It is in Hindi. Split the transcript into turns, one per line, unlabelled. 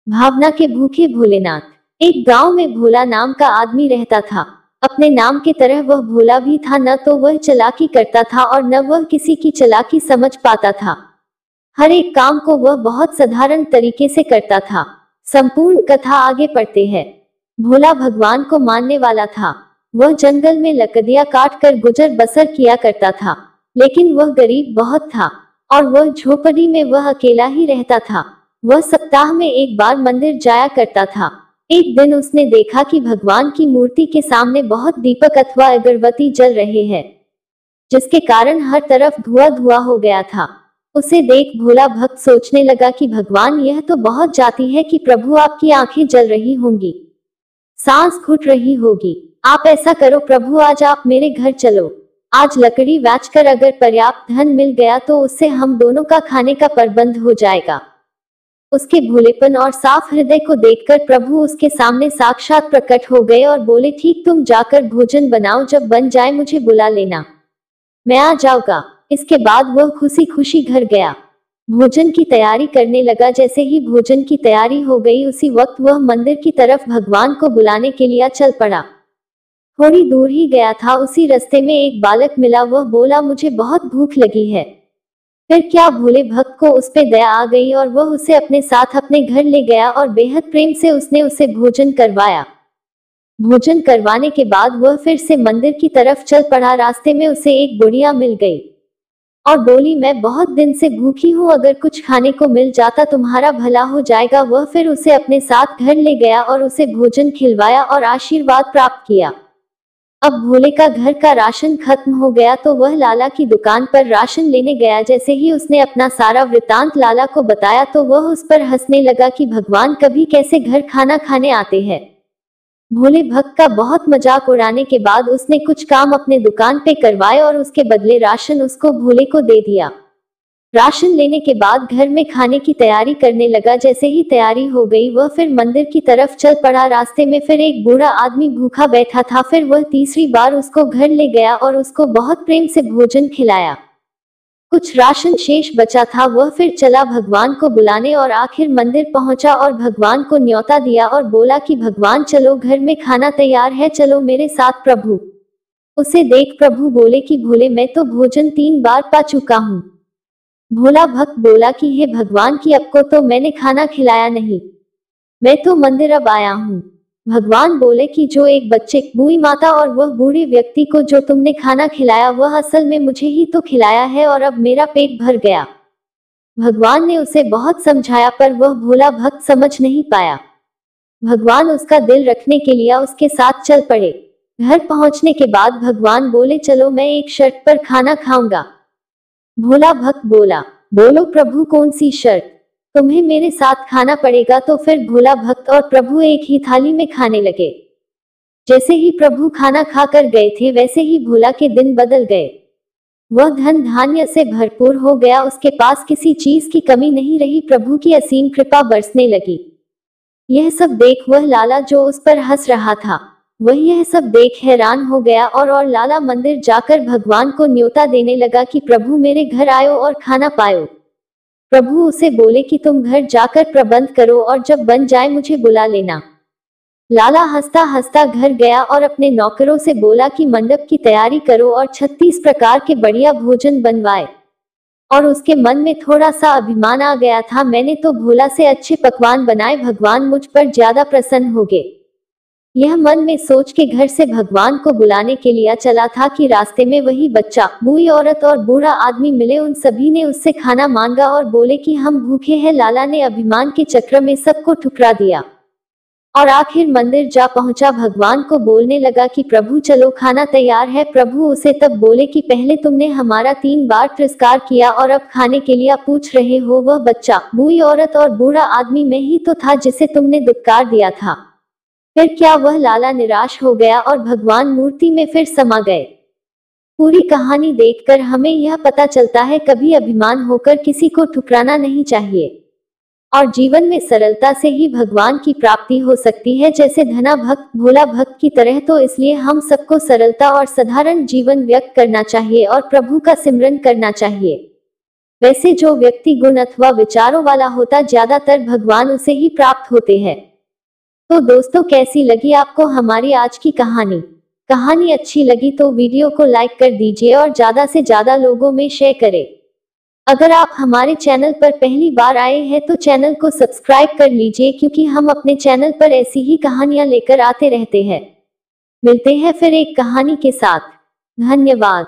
भावना के भूखे भोलेनाथ। एक गांव में भोला नाम का आदमी रहता था। अपने नाम की तरह वह भोला भी था, न तो वह चालाकी करता था और न वह किसी की चालाकी समझ पाता था। हर एक काम को वह बहुत साधारण तरीके से करता था। संपूर्ण कथा आगे पढ़ते हैं। भोला भगवान को मानने वाला था। वह जंगल में लकड़ियां काट कर गुजर बसर किया करता था, लेकिन वह गरीब बहुत था और वह झोपड़ी में वह अकेला ही रहता था। वह सप्ताह में एक बार मंदिर जाया करता था। एक दिन उसने देखा कि भगवान की मूर्ति के सामने बहुत दीपक अथवा अगरबत्ती जल रहे हैं, जिसके कारण हर तरफ धुआं धुआं हो गया था। उसे देख भोला भक्त सोचने लगा कि भगवान, यह तो बहुत जाती है कि प्रभु, आपकी आंखें जल रही होंगी, सांस घुट रही होगी। आप ऐसा करो प्रभु, आज आप मेरे घर चलो। आज लकड़ी बेचकर अगर पर्याप्त धन मिल गया तो उससे हम दोनों का खाने का प्रबंध हो जाएगा। उसके भोलेपन और साफ हृदय को देखकर प्रभु उसके सामने साक्षात प्रकट हो गए और बोले, ठीक, तुम जाकर भोजन बनाओ, जब बन जाए मुझे बुला लेना, मैं आ जाऊंगा। इसके बाद वह खुशी खुशी घर गया। भोजन की तैयारी करने लगा। जैसे ही भोजन की तैयारी हो गई, उसी वक्त वह मंदिर की तरफ भगवान को बुलाने के लिए चल पड़ा। थोड़ी दूर ही गया था, उसी रास्ते में एक बालक मिला। वह बोला, मुझे बहुत भूख लगी है। फिर क्या, भोले भक्त को उस पे दया आ गई और वह उसे अपने साथ अपने घर ले गया और बेहद प्रेम से उसने उसे भोजन करवाया। भोजन करवाने के बाद वह फिर से मंदिर की तरफ चल पड़ा। रास्ते में उसे एक बुढ़िया मिल गई और बोली, मैं बहुत दिन से भूखी हूँ, अगर कुछ खाने को मिल जाता तुम्हारा भला हो जाएगा। वह फिर उसे अपने साथ घर ले गया और उसे भोजन खिलवाया और आशीर्वाद प्राप्त किया। अब भोले का घर का राशन खत्म हो गया तो वह लाला की दुकान पर राशन लेने गया। जैसे ही उसने अपना सारा वृतांत लाला को बताया तो वह उस पर हंसने लगा कि भगवान कभी कैसे घर खाना खाने आते हैं। भोले भक्त का बहुत मजाक उड़ाने के बाद उसने कुछ काम अपने दुकान पे करवाए और उसके बदले राशन उसको भोले को दे दिया। राशन लेने के बाद घर में खाने की तैयारी करने लगा। जैसे ही तैयारी हो गई, वह फिर मंदिर की तरफ चल पड़ा। रास्ते में फिर एक बूढ़ा आदमी भूखा बैठा था। फिर वह तीसरी बार उसको घर ले गया और उसको बहुत प्रेम से भोजन खिलाया। कुछ राशन शेष बचा था, वह फिर चला भगवान को बुलाने और आखिर मंदिर पहुंचा और भगवान को न्योता दिया और बोला कि भगवान चलो, घर में खाना तैयार है, चलो मेरे साथ। प्रभु उसे देख प्रभु बोले कि भोले, मैं तो भोजन 3 बार पा चुका हूँ। भोला भक्त बोला कि हे भगवान, की अब को तो मैंने खाना खिलाया नहीं, मैं तो मंदिर अब आया हूँ। भगवान बोले कि जो एक बच्चे, बूढ़ी माता और वह बूढ़े व्यक्ति को जो तुमने खाना खिलाया, वह असल में मुझे ही तो खिलाया है और अब मेरा पेट भर गया। भगवान ने उसे बहुत समझाया पर वह भोला भक्त समझ नहीं पाया। भगवान उसका दिल रखने के लिए उसके साथ चल पड़े। घर पहुंचने के बाद भगवान बोले, चलो मैं एक शर्त पर खाना खाऊंगा। भोला भक्त बोला, बोलो प्रभु, कौन सी शर्त? तुम्हें मेरे साथ खाना पड़ेगा। तो फिर भोला भक्त और प्रभु एक ही थाली में खाने लगे। जैसे ही प्रभु खाना खाकर गए थे, वैसे ही भोला के दिन बदल गए। वह धन धान्य से भरपूर हो गया, उसके पास किसी चीज की कमी नहीं रही। प्रभु की असीम कृपा बरसने लगी। यह सब देख वह लाला जो उस पर हंस रहा था, वह यह सब देख हैरान हो गया और लाला मंदिर जाकर भगवान को न्योता देने लगा कि प्रभु मेरे घर आयो और खाना पायो। प्रभु उसे बोले कि तुम घर जाकर प्रबंध करो और जब बन जाए मुझे बुला लेना। लाला हंसता हंसता घर गया और अपने नौकरों से बोला कि मंडप की तैयारी करो और 36 प्रकार के बढ़िया भोजन बनवाए। और उसके मन में थोड़ा सा अभिमान आ गया था, मैंने तो भोला से अच्छे पकवान बनाए, भगवान मुझ पर ज्यादा प्रसन्न हो गए। यह मन में सोच के घर से भगवान को बुलाने के लिए चला था कि रास्ते में वही बच्चा, बूढ़ी औरत और बूढ़ा आदमी मिले। उन सभी ने उससे खाना मांगा और बोले कि हम भूखे हैं। लाला ने अभिमान के चक्र में सबको ठुकरा दिया और आखिर मंदिर जा पहुंचा। भगवान को बोलने लगा कि प्रभु चलो, खाना तैयार है। प्रभु उसे तब बोले कि पहले तुमने हमारा 3 बार तिरस्कार किया और अब खाने के लिए पूछ रहे हो। वह बच्चा, बूढ़ी औरत और बूढ़ा आदमी मैं ही तो था जिसे तुमने दुत्कार दिया था। फिर क्या, वह लाला निराश हो गया और भगवान मूर्ति में फिर समा गए। पूरी कहानी देखकर हमें यह पता चलता है, कभी अभिमान होकर किसी को ठुकराना नहीं चाहिए और जीवन में सरलता से ही भगवान की प्राप्ति हो सकती है, जैसे धना भक्त भोला भक्त की तरह। तो इसलिए हम सबको सरलता और साधारण जीवन व्यक्त करना चाहिए और प्रभु का सिमरन करना चाहिए। वैसे जो व्यक्ति गुण अथवा विचारों वाला होता ज्यादातर भगवान उसे ही प्राप्त होते हैं। तो दोस्तों, कैसी लगी आपको हमारी आज की कहानी? कहानी अच्छी लगी तो वीडियो को लाइक कर दीजिए और ज्यादा से ज्यादा लोगों में शेयर करें। अगर आप हमारे चैनल पर पहली बार आए हैं तो चैनल को सब्सक्राइब कर लीजिए, क्योंकि हम अपने चैनल पर ऐसी ही कहानियां लेकर आते रहते हैं। मिलते हैं फिर एक कहानी के साथ। धन्यवाद।